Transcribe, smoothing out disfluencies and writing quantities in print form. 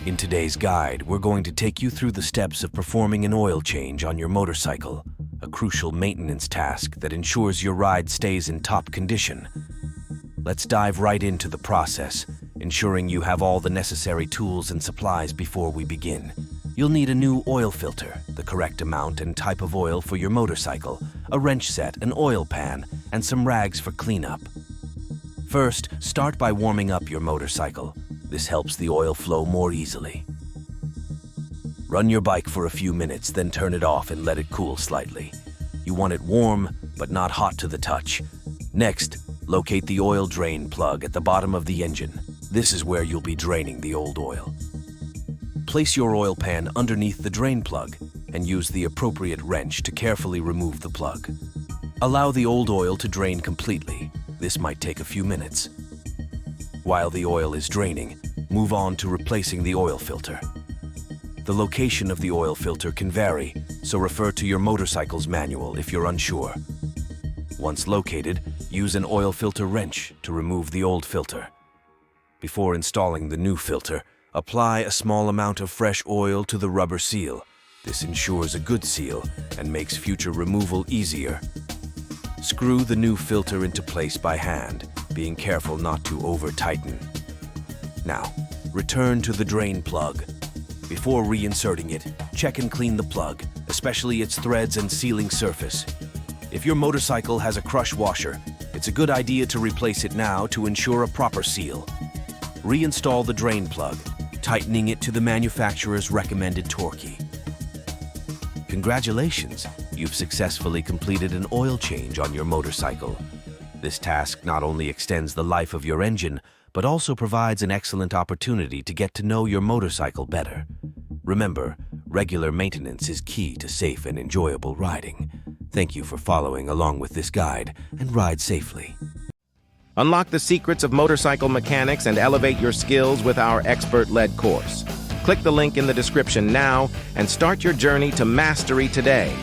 In today's guide, we're going to take you through the steps of performing an oil change on your motorcycle, a crucial maintenance task that ensures your ride stays in top condition. Let's dive right into the process, ensuring you have all the necessary tools and supplies before we begin. You'll need a new oil filter, the correct amount and type of oil for your motorcycle, a wrench set, an oil pan, and some rags for cleanup. First, start by warming up your motorcycle. This helps the oil flow more easily. Run your bike for a few minutes, then turn it off and let it cool slightly. You want it warm, but not hot to the touch. Next, locate the oil drain plug at the bottom of the engine. This is where you'll be draining the old oil. Place your oil pan underneath the drain plug and use the appropriate wrench to carefully remove the plug. Allow the old oil to drain completely. This might take a few minutes. While the oil is draining, move on to replacing the oil filter. The location of the oil filter can vary, so refer to your motorcycle's manual if you're unsure. Once located, use an oil filter wrench to remove the old filter. Before installing the new filter, apply a small amount of fresh oil to the rubber seal. This ensures a good seal and makes future removal easier. Screw the new filter into place by hand, being careful not to over-tighten. Now, return to the drain plug. Before reinserting it, check and clean the plug, especially its threads and sealing surface. If your motorcycle has a crush washer, it's a good idea to replace it now to ensure a proper seal. Reinstall the drain plug, tightening it to the manufacturer's recommended torque. Congratulations! You've successfully completed an oil change on your motorcycle. This task not only extends the life of your engine, but also provides an excellent opportunity to get to know your motorcycle better. Remember, regular maintenance is key to safe and enjoyable riding. Thank you for following along with this guide, and ride safely. Unlock the secrets of motorcycle mechanics and elevate your skills with our expert-led course. Click the link in the description now and start your journey to mastery today.